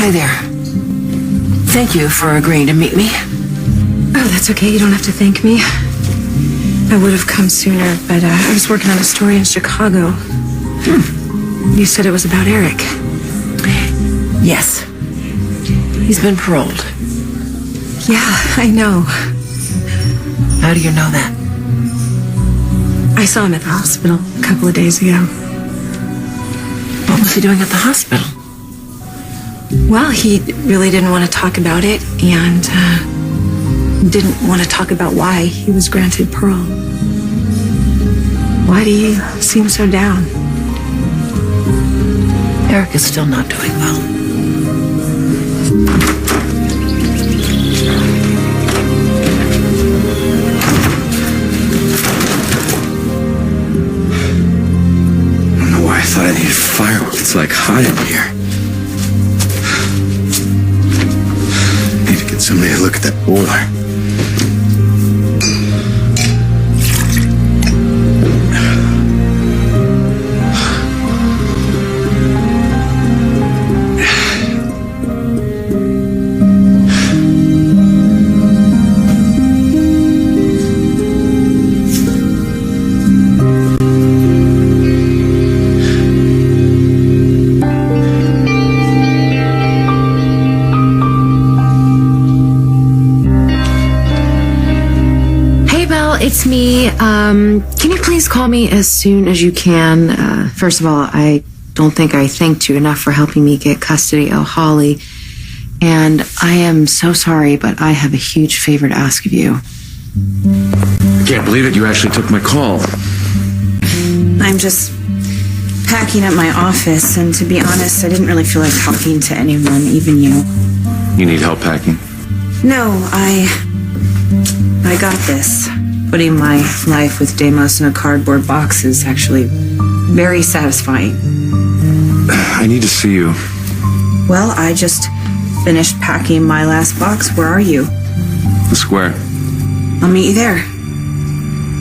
Hi there. Thank you for agreeing to meet me. Oh, that's okay. You don't have to thank me. I would have come sooner, but I was working on a story in Chicago. You said it was about Eric. Yes. He's been paroled. Yeah, I know. How do you know that? I saw him at the hospital a couple of days ago. What was he doing at the hospital? Well, he really didn't want to talk about it, and didn't want to talk about why he was granted parole. Why do you seem so down? Eric is still not doing well. I don't know why I thought I needed fireworks. It's like hot in here. Need to get somebody to look at that boiler. It's me. Can you please call me as soon as you can? First of all, I don't think I thanked you enough for helping me get custody of Holly. And I am so sorry, but I have a huge favor to ask of you. I can't believe it. You actually took my call. I'm just packing up my office, and to be honest, I didn't really feel like talking to anyone, even you. You need help packing? No, I got this. Putting my life with Deimos in a cardboard box is actually very satisfying. I need to see you. Well, I just finished packing my last box. Where are you? The square. I'll meet you there.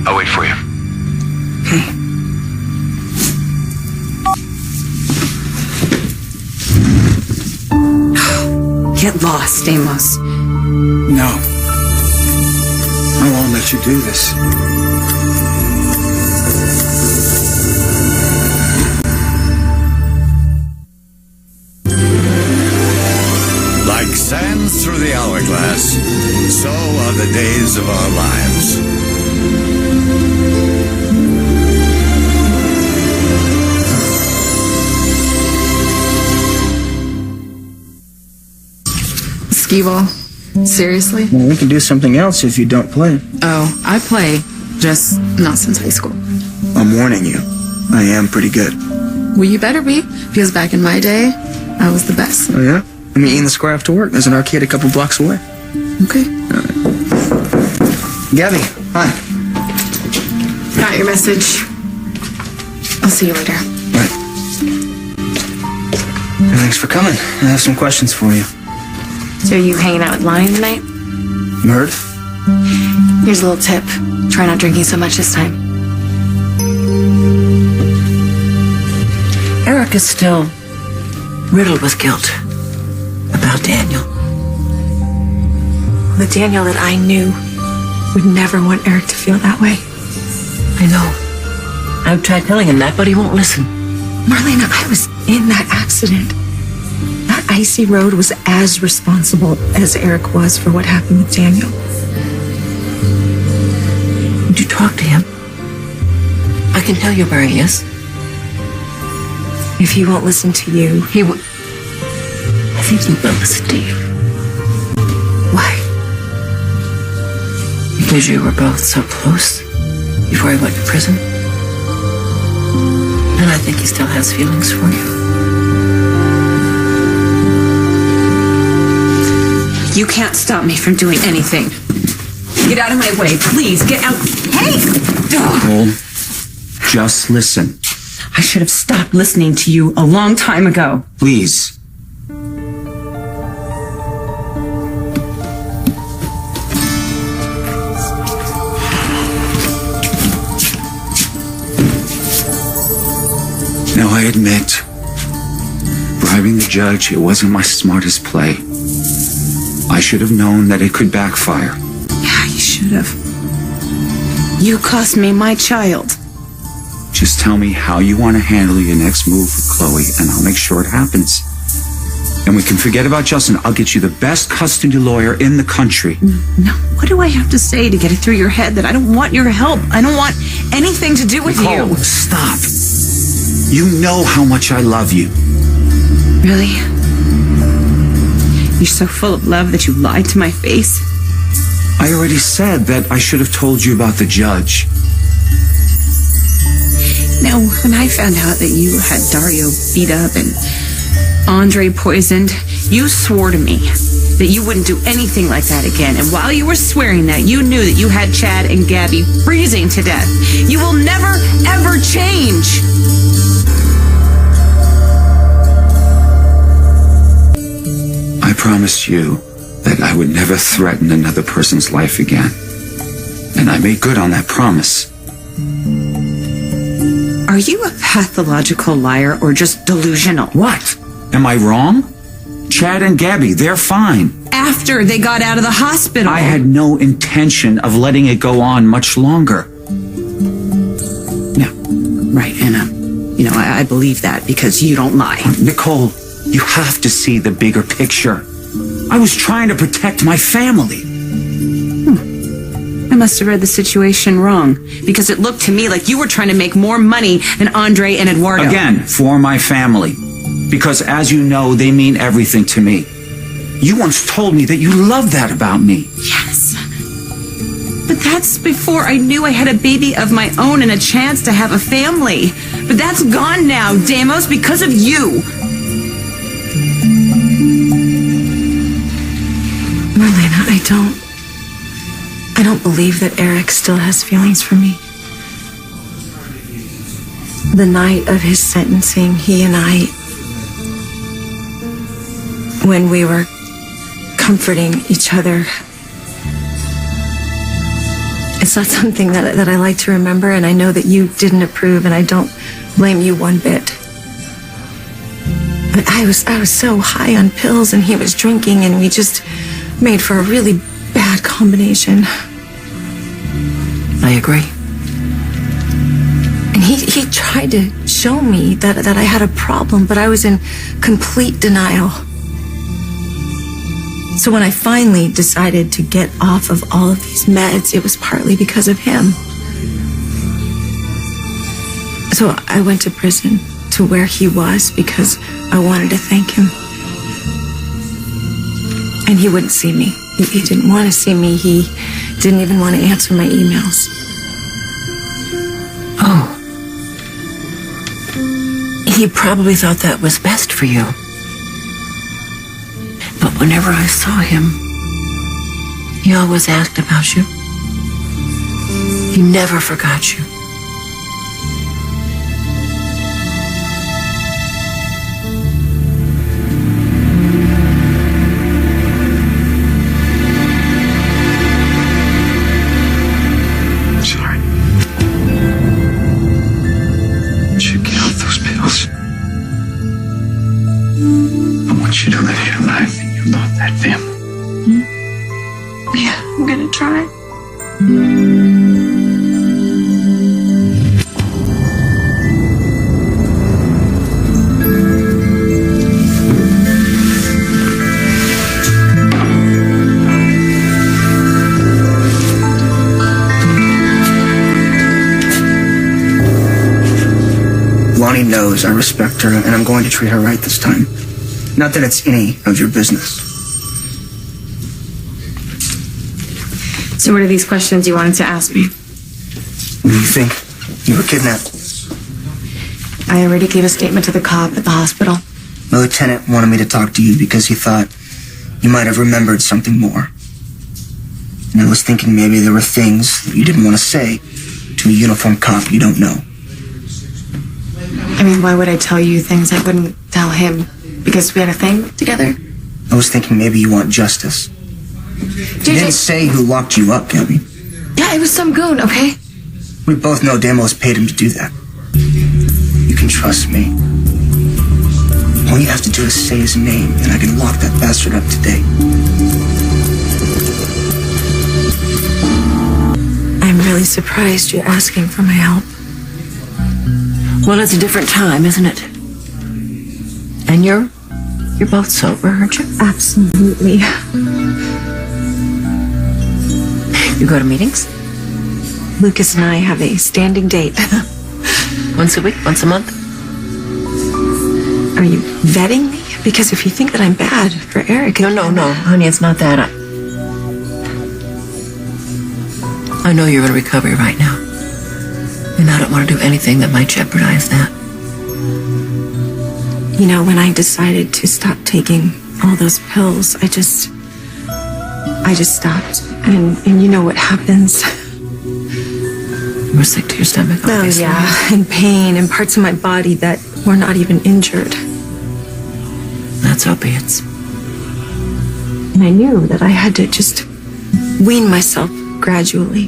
I'll wait for you. Okay. Get lost, Deimos. No. I won't let you do this. Like sands through the hourglass, so are the days of our lives. Skee-ball? Seriously? Well, we can do something else if you don't play. Oh, I play, just not since high school. I'm warning you. I am pretty good. Well, you better be, because back in my day, I was the best. Oh, yeah? I'm meeting the square after work. There's an arcade a couple blocks away. Okay. Gabby, hi. Got your message. I'll see you later. Right. Thanks for coming. I have some questions for you. So are you hanging out with Lion tonight? Murd? Here's a little tip. Try not drinking so much this time. Eric is still riddled with guilt about Daniel. The Daniel that I knew would never want Eric to feel that way. I know. I've tried telling him that, but he won't listen. Marlena, I was in that accident. That icy road was as responsible as Eric was for what happened with Daniel. Would you talk to him? I can tell you where he is. If he won't listen to you, He will. I think he will listen to you. why? Because you were both so close before he went to prison. And I think he still has feelings for you. You can't stop me from doing anything. Get out of my way, please. Get out. Hey! Nicole, just listen. I should have stopped listening to you a long time ago. Please. Now I admit, Bribing the judge, it wasn't my smartest play. I should have known that it could backfire. Yeah, you should have. You cost me my child. Just tell me how you want to handle your next move with Chloe, and I'll make sure it happens. And we can forget about Justin. I'll get you the best custody lawyer in the country. No, what do I have to say to get it through your head that I don't want your help? I don't want anything to do with Nicole, you. stop. You know how much I love you. Really? You're so full of love that you lied to my face? I already said that I should have told you about the judge. Now, when I found out that you had Dario beat up and Andre poisoned, you swore to me that you wouldn't do anything like that again. And while you were swearing that, you knew that you had Chad and Gabby freezing to death. You will never, ever change. I promised you that I would never threaten another person's life again. And I made good on that promise. Are you a pathological liar or just delusional? What? Am I wrong? Chad and Gabby, they're fine. After they got out of the hospital. I had no intention of letting it go on much longer. No. Right, Anna. You know, I believe that because you don't lie. Nicole, you have to see the bigger picture. I was trying to protect my family. I must have read the situation wrong because it looked to me like you were trying to make more money than Andre and Eduardo. Again, for my family. Because as you know, they mean everything to me. You once told me that you loved that about me. Yes. But that's before I knew I had a baby of my own and a chance to have a family. But that's gone now, Damos, because of you. Marlena, I don't believe that Eric still has feelings for me. The night of his sentencing, he and I, when we were comforting each other, it's not something that I like to remember, and I know that you didn't approve, and I don't blame you one bit. But I was so high on pills, and he was drinking, and we just made for a really bad combination. I agree. And he tried to show me that I had a problem, but I was in complete denial. So when I finally decided to get off of all of these meds, it was partly because of him. So I went to prison, to where he was, because I wanted to thank him. And he wouldn't see me. He didn't want to see me. He didn't even want to answer my emails. Oh. He probably thought that was best for you. But whenever I saw him, he always asked about you. He never forgot you. Sorry. You should get off those pills. I want you to live your life and you love that family. Yeah, I'm gonna try. Lonnie knows I respect her, and I'm going to treat her right this time. Not that it's any of your business. So what are these questions you wanted to ask me? What do you think? You were kidnapped. I already gave a statement to the cop at the hospital. The lieutenant wanted me to talk to you because he thought you might have remembered something more. And I was thinking maybe there were things that you didn't want to say to a uniformed cop you don't know. I mean, why would I tell you things I wouldn't tell him? Because we had a thing together? I was thinking maybe you want justice. You didn't say who locked you up, Gabby. Yeah, it was some goon, okay? We both know Damos paid him to do that. You can trust me. All you have to do is say his name, and I can lock that bastard up today. I'm really surprised you're asking for my help. Well, it's a different time, isn't it? And you're both sober, aren't you? Absolutely. You go to meetings? Lucas and I have a standing date. Once a week? Once a month? Are you vetting me? Because if you think that I'm bad for Eric... No, honey, it's not that. I know you're in recovery right now. And I don't want to do anything that might jeopardize that. You know, when I decided to stop taking all those pills, I just stopped. And you know what happens? You were sick to your stomach, obviously. Oh, yeah. And pain and parts of my body that were not even injured. That's opiates. And I knew that I had to just wean myself gradually.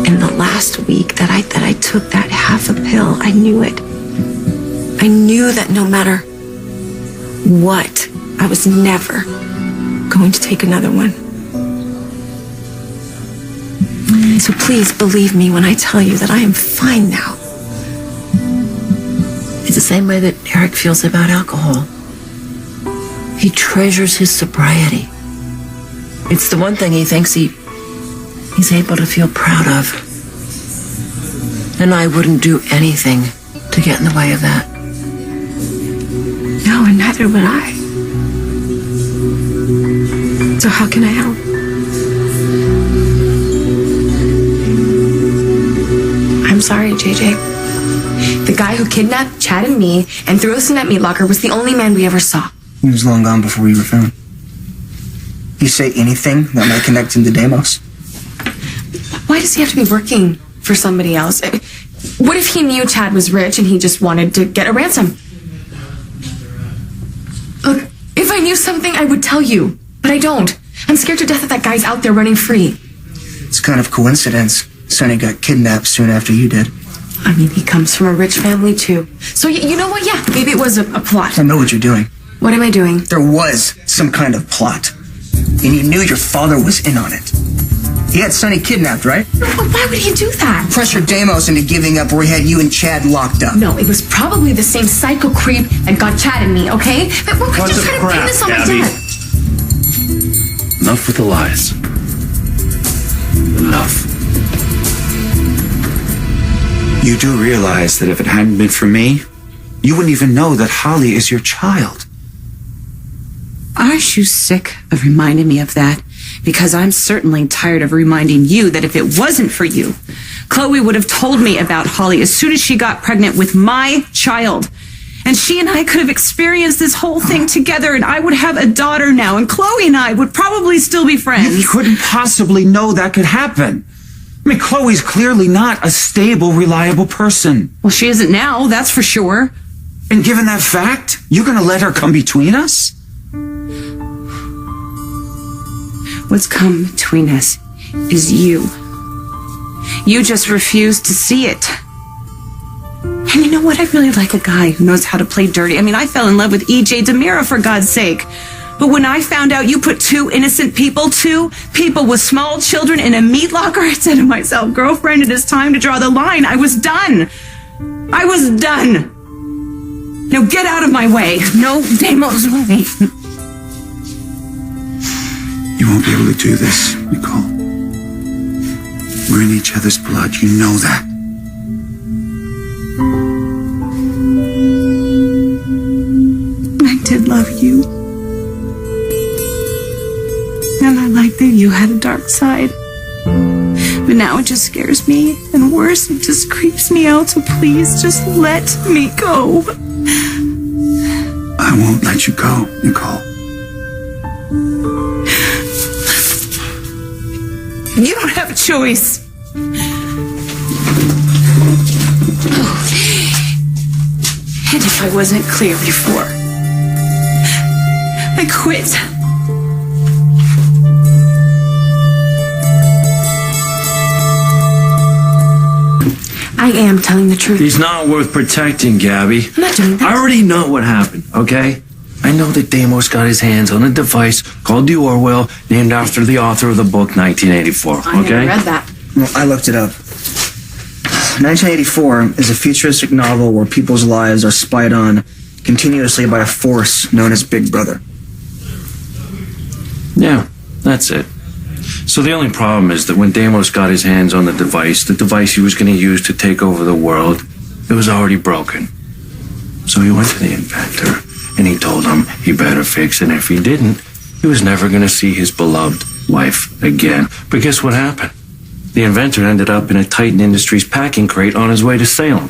In the last week that I took that half a pill, I knew it. I knew that no matter what, I was never going to take another one. So please believe me when I tell you that I am fine now. It's the same way that Eric feels about alcohol. He treasures his sobriety. It's the one thing he thinks he's able to feel proud of. And I wouldn't do anything to get in the way of that. No, and neither would I. So how can I help? I'm sorry, JJ. The guy who kidnapped Chad and me and threw us in that meat locker was the only man we ever saw. He was long gone before you were found. You say anything that might connect him to Deimos? Why does he have to be working for somebody else? What if he knew Chad was rich and he just wanted to get a ransom? Look, if I knew something, I would tell you. But I don't. I'm scared to death that that guy's out there running free. It's kind of coincidence. Sonny got kidnapped soon after you did. I mean, he comes from a rich family, too. So, you know what? Yeah, maybe it was a plot. I know what you're doing. What am I doing? There was some kind of plot. And you knew your father was in on it. He had Sonny kidnapped, right? No, but why would he do that? Pressured Deimos into giving up where he had you and Chad locked up. No, it was probably the same psycho creep that got Chad and me, okay? But we're just trying to pin this on my Gabby. dad. Enough with the lies. Enough. You do realize that if it hadn't been for me, you wouldn't even know that Holly is your child. Aren't you sick of reminding me of that? Because I'm certainly tired of reminding you that if it wasn't for you, Chloe would have told me about Holly as soon as she got pregnant with my child. And she and I could have experienced this whole thing together, and I would have a daughter now, and Chloe and I would probably still be friends. You couldn't possibly know that could happen. I mean, Chloe's clearly not a stable, reliable person. Well, she isn't now, that's for sure. And given that fact, you're gonna let her come between us? What's come between us is you. You just refuse to see it. And you know what? I really like a guy who knows how to play dirty. I mean, I fell in love with E.J. Demira, for God's sake. But when I found out you put two innocent people with small children in a meat locker, I said to myself, girlfriend, it is time to draw the line. I was done. I was done. Now get out of my way. No Deimos way. You won't be able to do this, Nicole. We're in each other's blood. You know that. I did love you. And I liked that you had a dark side. But now it just scares me. And worse, it just creeps me out. So please just let me go. I won't let you go, Nicole. You don't have a choice. And if I wasn't clear before, I quit. I am telling the truth. He's not worth protecting, Gabby. I'm not doing that. I already know what happened, okay? I know that Deimos got his hands on a device called the Orwell, named after the author of the book 1984, okay? I never read that. Well, I looked it up. 1984 is a futuristic novel where people's lives are spied on continuously by a force known as Big Brother. Yeah, that's it. So the only problem is that when Deimos got his hands on the device he was going to use to take over the world, it was already broken. So he went to the inventor, and he told him he better fix it, and if he didn't, he was never going to see his beloved wife again. But guess what happened? The inventor ended up in a Titan Industries packing crate on his way to Salem.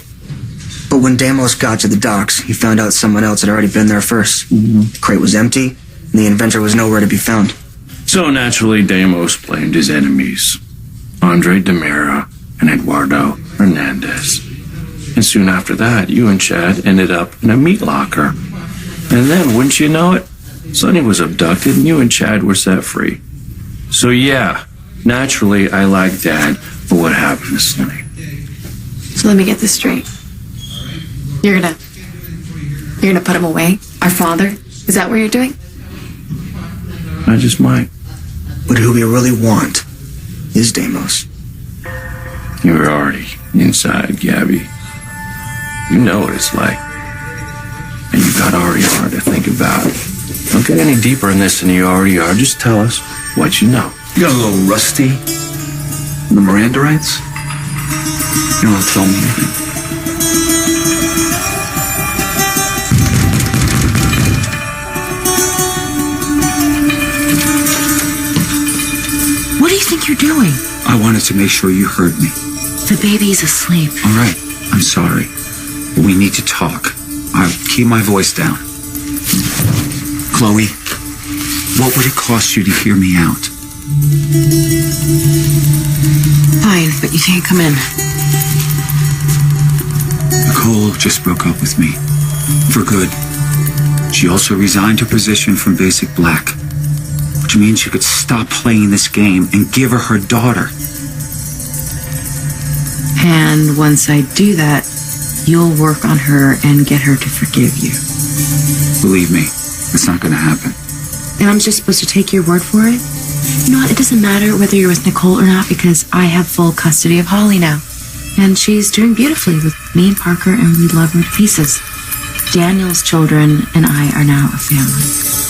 But when Deimos got to the docks, he found out someone else had already been there first. The crate was empty, and the inventor was nowhere to be found. So naturally, Deimos blamed his enemies, Andre Demira and Eduardo Hernandez. And soon after that, you and Chad ended up in a meat locker. And then, wouldn't you know it, Sonny was abducted and you and Chad were set free. So yeah, naturally, I like Dad for what happened to Sonny. So let me get this straight. You're gonna put him away? Our father? Is that what you're doing? I just might. But who we really want is Deimos. You were already inside, Gabby. You know what it's like. And you got RER to think about. Don't get any deeper in this than you already are. Just tell us what you know. You got a little rusty on the Miranda rights? You don't want to tell me anything. What do you think you're doing? I wanted to make sure you heard me. The baby's asleep. All right, I'm sorry. But we need to talk. I'll keep my voice down. Chloe, what would it cost you to hear me out? Fine, but you can't come in. Nicole just broke up with me. For good. She also resigned her position from Basic Black, which means she could stop playing this game and give her her daughter. And once I do that, you'll work on her and get her to forgive you. Believe me, it's not going to happen. And I'm just supposed to take your word for it? You know what? It doesn't matter whether you're with Nicole or not because I have full custody of Holly now. And she's doing beautifully with me and Parker, and we love her to pieces. Daniel's children and I are now a family.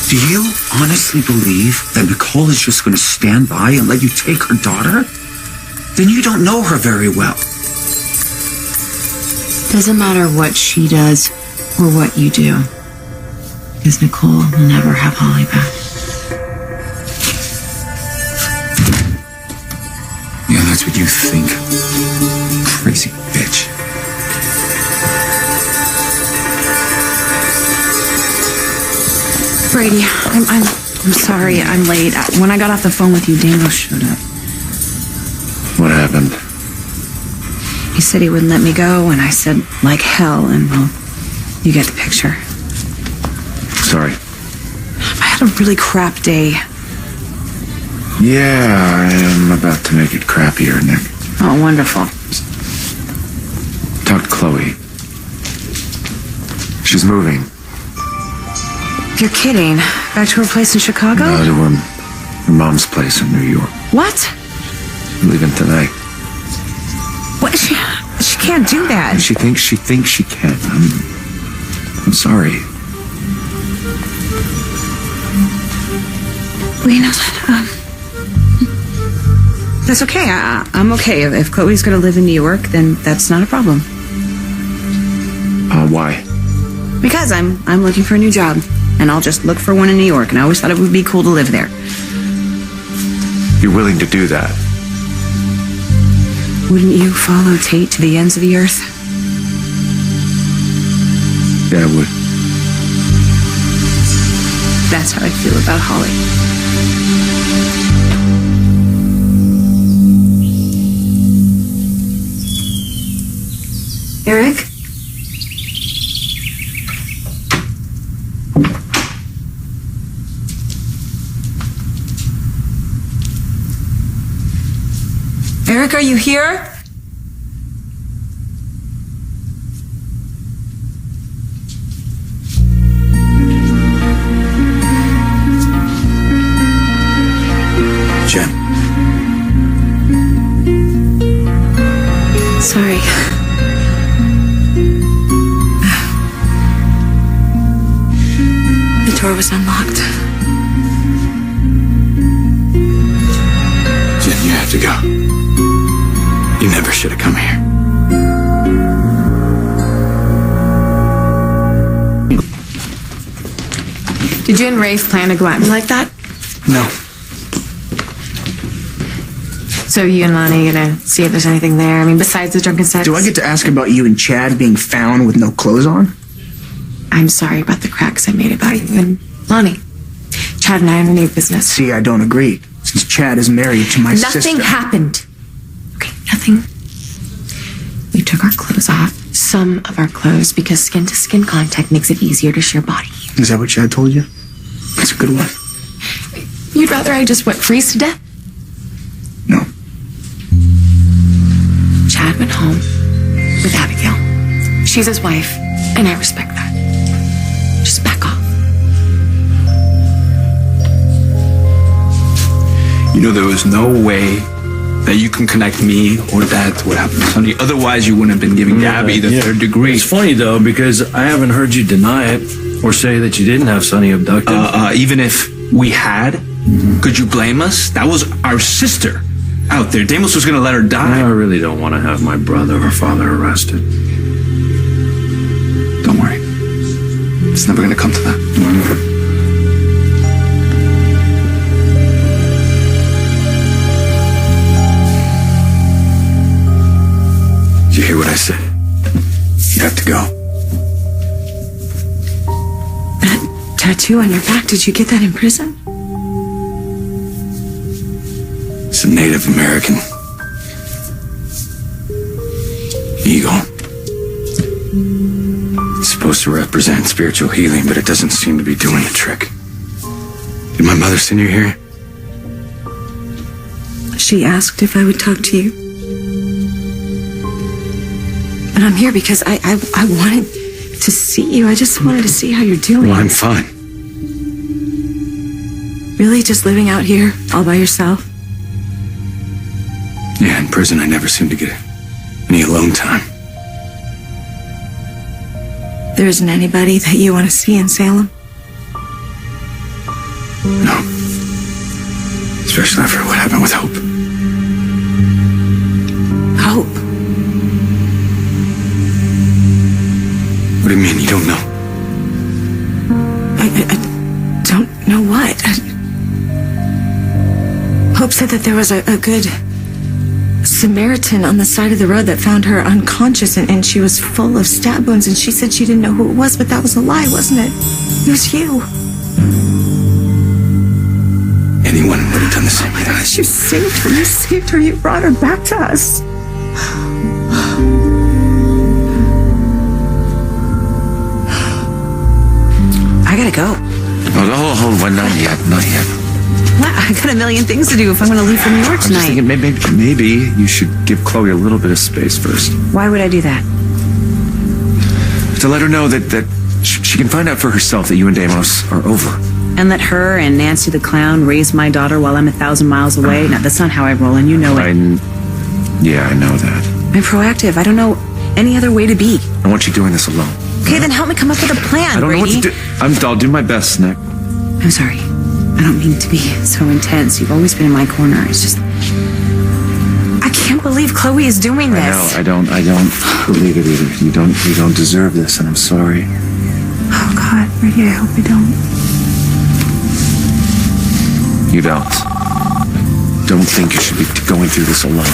Do you honestly believe that Nicole is just going to stand by and let you take her daughter? Then you don't know her very well. Doesn't matter what she does or what you do, because Nicole will never have Holly back. Yeah, that's what you think. Crazy bitch. Brady, I'm sorry I'm late. When I got off the phone with you, Deimos showed up. What happened? He said he wouldn't let me go, and I said, like hell, and well, you get the picture. Sorry. I had a really crap day. Yeah, I am about to make it crappier, Nick. Oh, wonderful. Talk to Chloe. She's moving. You're kidding. Back to her place in Chicago? No, to her mom's place in New York. What? Leaving tonight. What? She can't do that. She thinks she can. I'm sorry. Well, you know, that's okay. I'm okay. If Chloe's going to live in New York, then that's not a problem. Why? Because I'm looking for a new job, and I'll just look for one in New York, and I always thought it would be cool to live there. You're willing to do that? Wouldn't you follow Tate to the ends of the earth? Yeah, I would. That's how I feel about Holly. Eric? Eric, are you here? door was unlocked. Jen, you have to go. You never should have come here. Did you and Rafe plan to go at me like that? No. So you and Lonnie gonna see if there's anything there? I mean, besides the drunken sex? Do I get to ask about you and Chad being found with no clothes on? I'm sorry about the cracks I made about you and Lonnie. Chad and I are in a business. See, I don't agree. Since Chad is married to my sister. Nothing happened. Okay, nothing. We took our clothes off, some of our clothes, because skin-to-skin contact makes it easier to share body heat. Is that what Chad told you? That's a good one. You'd rather I just freeze to death? No. Chad went home with Abigail. She's his wife, and I respect that. Just back off. You know, there was no way that you can connect me or that to what happened to Sonny. Otherwise, you wouldn't have been giving Gabby the third degree. It's funny, though, because I haven't heard you deny it or say that you didn't have Sonny abducted. Even if we had, could you blame us? That was our sister out there. Deimos was going to let her die. I really don't want to have my brother or father arrested. Don't worry. It's never going to come to that. Did you hear what I said? You have to go. That tattoo on your back, did you get that in prison? It's a Native American eagle. It's supposed to represent spiritual healing, but it doesn't seem to be doing the trick. Did my mother send you here? She asked if I would talk to you. But I'm here because I wanted to see you. I just wanted to see how you're doing. Well, I'm fine. Really? Just living out here all by yourself? Yeah, in prison I never seem to get any alone time. There isn't anybody that you want to see in Salem? No. Especially after what happened with Hope. Hope? What do you mean, you don't know? I don't know what. Hope said that there was a good Samaritan on the side of the road that found her unconscious and she was full of stab wounds, and she said she didn't know who it was, but that was a lie, wasn't it? It was you. Anyone would have done the same thing. You saved her. You saved her. You brought her back to us. I gotta go. Oh, not yet, not yet. What? I got a million things to do if I'm gonna leave for New York I'm just tonight. thinking maybe you should give Chloe a little bit of space first. Why would I do that? To let her know that she can find out for herself that you and Deimos are over. And let her and Nancy the clown raise my daughter while I'm 1,000 miles away? No, that's not how I roll, and you know it. Yeah, I know that. I'm proactive. I don't know any other way to be. I want you doing this alone. Okay, then help me come up with a plan, I don't Brady. know what to do. I'll do my best, Nick. I'm sorry. I don't mean to be so intense. You've always been in my corner. It's just... I can't believe Chloe is doing this. I don't believe it either. You don't deserve this, and I'm sorry. Oh, God, Brady, I hope you don't. You don't. Don't think you should be going through this alone.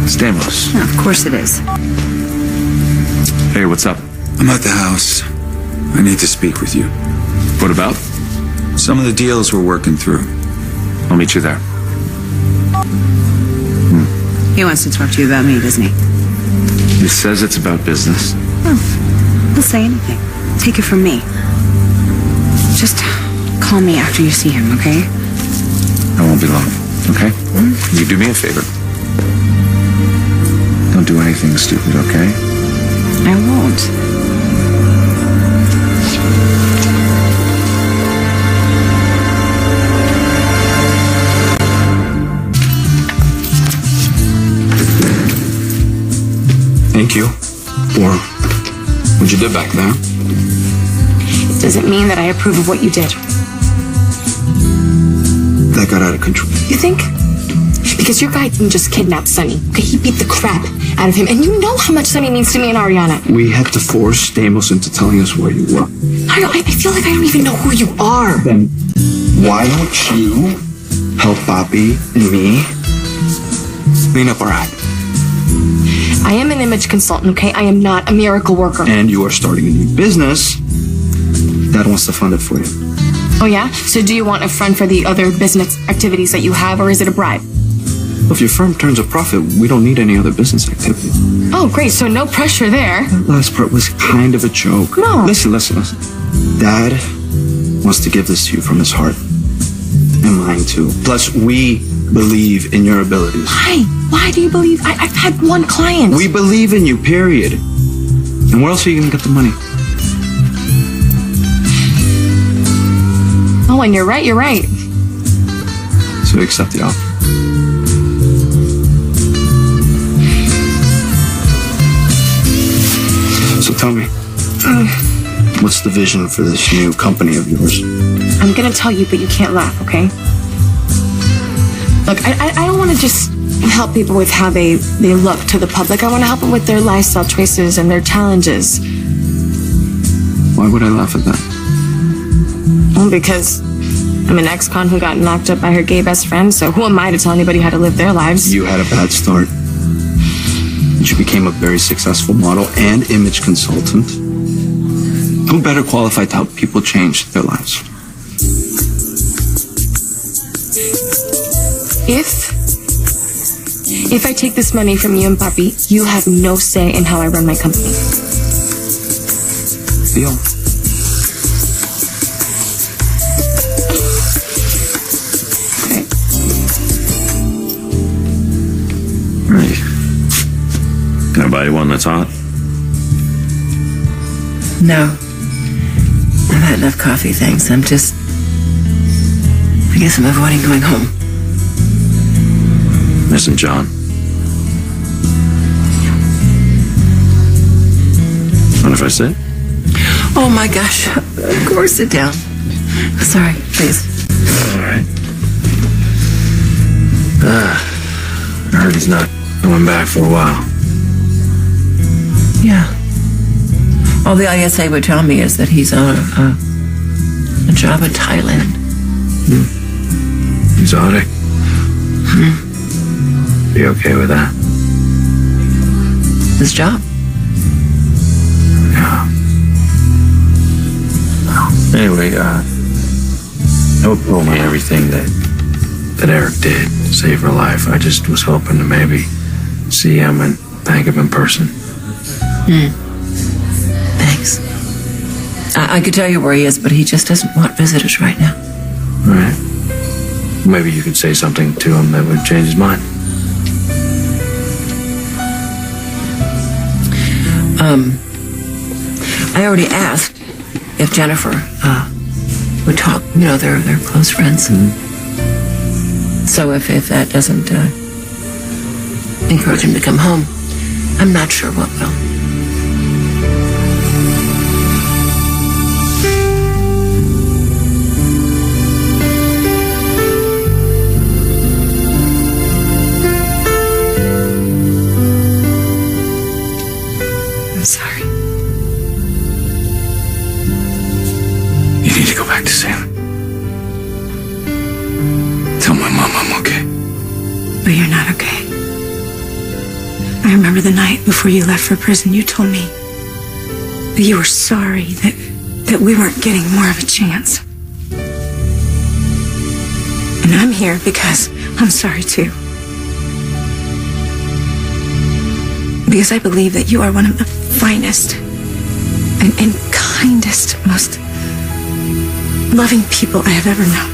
It's Deimos. No, of course it is. Hey, what's up? I'm at the house. I need to speak with you. What about? Some of the deals we're working through. I'll meet you there. He wants to talk to you about me, doesn't he? He says it's about business. He'll say anything. Take it from me. Just call me after you see him, okay? I won't be long, okay? You do me a favor. Don't do anything stupid, okay? I won't. Thank you. Or what you did back there. It doesn't mean that I approve of what you did. That got out of control. You think? Because your guy didn't just kidnap Sonny. Okay, he beat the crap out of him. And you know how much Sonny means to me and Ariana. We had to force Stamos into telling us where you were. I feel like I don't even know who you are. Then why don't you help Bobby and me clean up our act? I am an image consultant, okay? I am not a miracle worker. And you are starting a new business. Dad wants to fund it for you. Oh, yeah? So do you want a friend for the other business activities that you have, or is it a bribe? If your firm turns a profit, we don't need any other business activity. Oh, great. So no pressure there. That last part was kind of a joke. No. Listen. Dad wants to give this to you from his heart. And mine, too. Plus, we believe in your abilities. Why? Why do you believe? I've had one client. We believe in you, period. And where else are you going to get the money? Oh, and you're right. You're right. So accept the offer. So tell me, what's the vision for this new company of yours? I'm gonna tell you, but you can't laugh, okay? Look, I don't want to just help people with how they look to the public. I want to help them with their lifestyle choices and their challenges. Why would I laugh at that? Well, because I'm an ex-con who got knocked up by her gay best friend, so who am I to tell anybody how to live their lives? You had a bad start. And you became a very successful model and image consultant. Who better qualified to help people change their lives? If I take this money from you and Papi, you have no say in how I run my company. Deal. Okay. Right. Can I buy you one that's hot? No. I've had enough coffee, thanks. I guess I'm avoiding going home. Missing John. Mind if I sit? Oh my gosh. Of course, sit down. Sorry, please. All right. I heard he's not going back for a while. Yeah. All the ISA would tell me is that he's on a job in Thailand. Exotic. Be okay with that? His job. Yeah. Anyway, Hope told me everything that Eric did to save her life. I just was hoping to maybe see him and thank him in person. Thanks. I could tell you where he is, but he just doesn't want visitors right now. All right. Maybe you could say something to him that would change his mind. I already asked if Jennifer would talk. You know, they're close friends. So if that doesn't encourage him to come home, I'm not sure what will. I'm sorry. You need to go back to Sam. Tell my mom I'm okay. But you're not okay. I remember the night before you left for prison, you told me that you were sorry that we weren't getting more of a chance. And I'm here because I'm sorry too. Because I believe that you are one of the finest and kindest, most loving people I have ever known.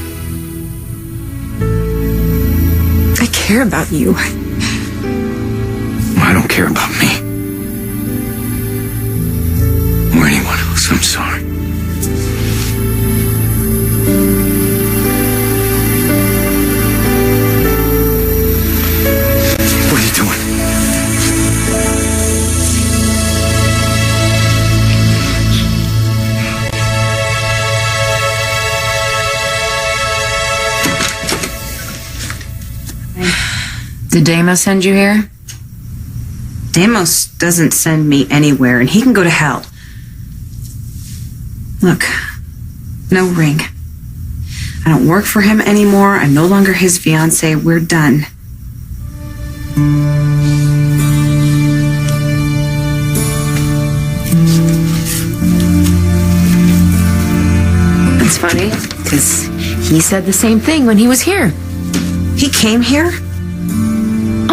I care about you. I don't care about me. Or anyone else. I'm sorry. What are you doing? Did Deimos send you here? Deimos doesn't send me anywhere, and he can go to hell. Look, no ring. I don't work for him anymore. I'm no longer his fiance. We're done. It's funny, because he said the same thing when he was here. He came here?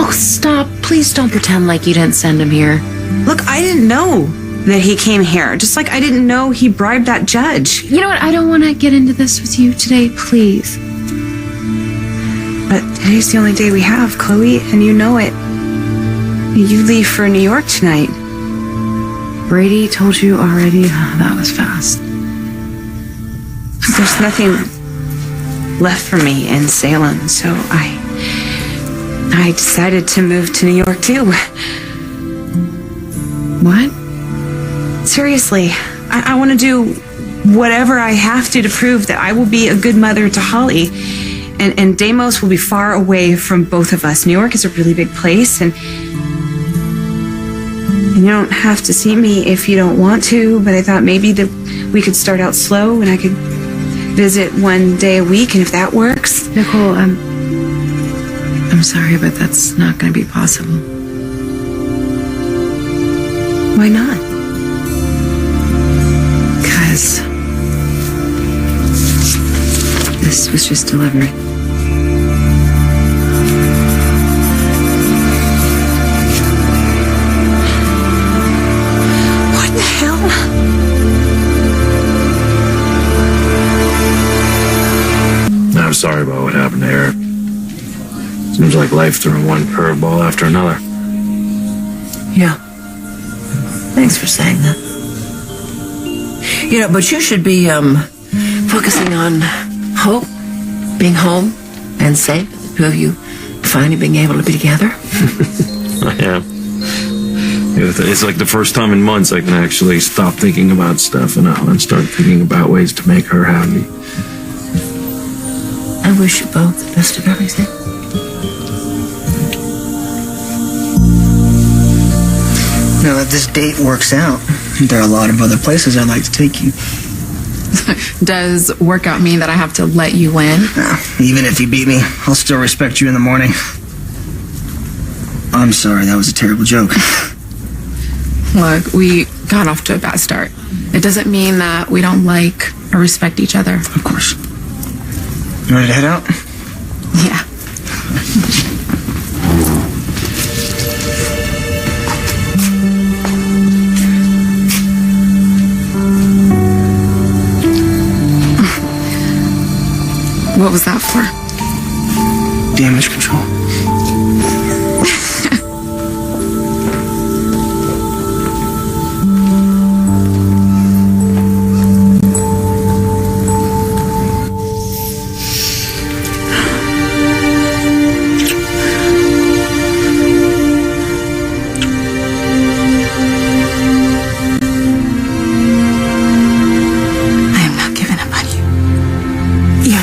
Oh, stop. Please don't pretend like you didn't send him here. Look, I didn't know that he came here. Just like I didn't know he bribed that judge. You know what? I don't want to get into this with you today, please. But today's the only day we have, Chloe, and you know it. You leave for New York tonight. Brady told you already? That was fast. There's nothing left for me in Salem, so I decided to move to New York too. What? Seriously, I want to do whatever I have to prove that I will be a good mother to Holly. And Deimos will be far away from both of us. New York is a really big place, and you don't have to see me if you don't want to, but I thought maybe that we could start out slow and I could visit one day a week, and if that works. Nicole, I'm sorry, but that's not going to be possible. Why not? Because this was just delivered. What the hell? I'm sorry about what happened to Eric. Seems like life threw one curveball after another. Yeah. Thanks for saying that. You know, but you should be focusing on hope, being home and safe, the two of you finally being able to be together. I am. It's like the first time in months I can actually stop thinking about Stefano and start thinking about ways to make her happy. I wish you both the best of everything. Now, if this date works out, there are a lot of other places I'd like to take you. Does workout mean that I have to let you win? Even if you beat me, I'll still respect you in the morning. I'm sorry, that was a terrible joke. Look, we got off to a bad start. It doesn't mean that we don't like or respect each other. Of course. You ready to head out? Yeah. What was that for? Damage control.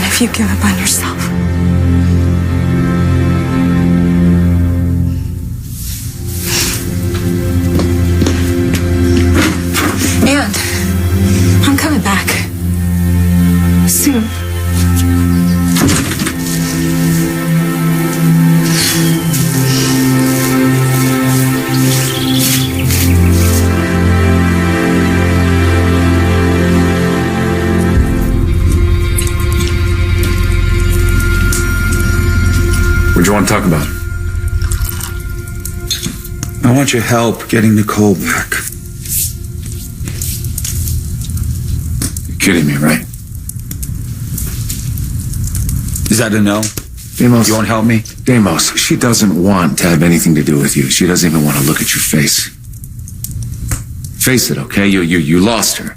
If you give up on yourself. And I'm coming back. Soon. What do you want to talk about? I want your help getting Nicole back. You're kidding me, right? Is that a no? Deimos. You won't help me? Deimos, she doesn't want to have anything to do with you. She doesn't even want to look at your face. Face it, okay? You lost her.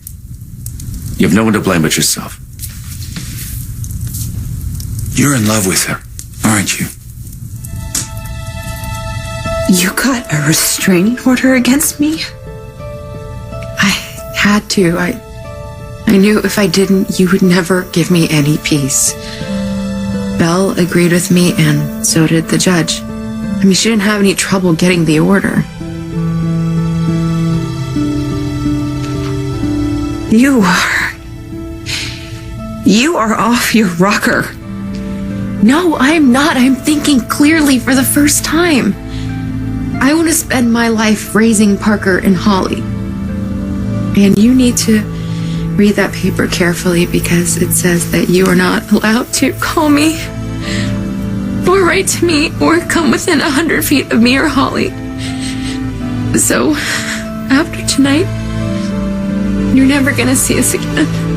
You have no one to blame but yourself. You're in love with her, aren't you? You got a restraining order against me? I had to. I knew if I didn't, you would never give me any peace. Belle agreed with me, and so did the judge. I mean, she didn't have any trouble getting the order. You are off your rocker. No, I'm not. I'm thinking clearly for the first time. I want to spend my life raising Parker and Holly. And you need to read that paper carefully because it says that you are not allowed to call me or write to me or come within 100 feet of me or Holly. So, after tonight, you're never gonna see us again.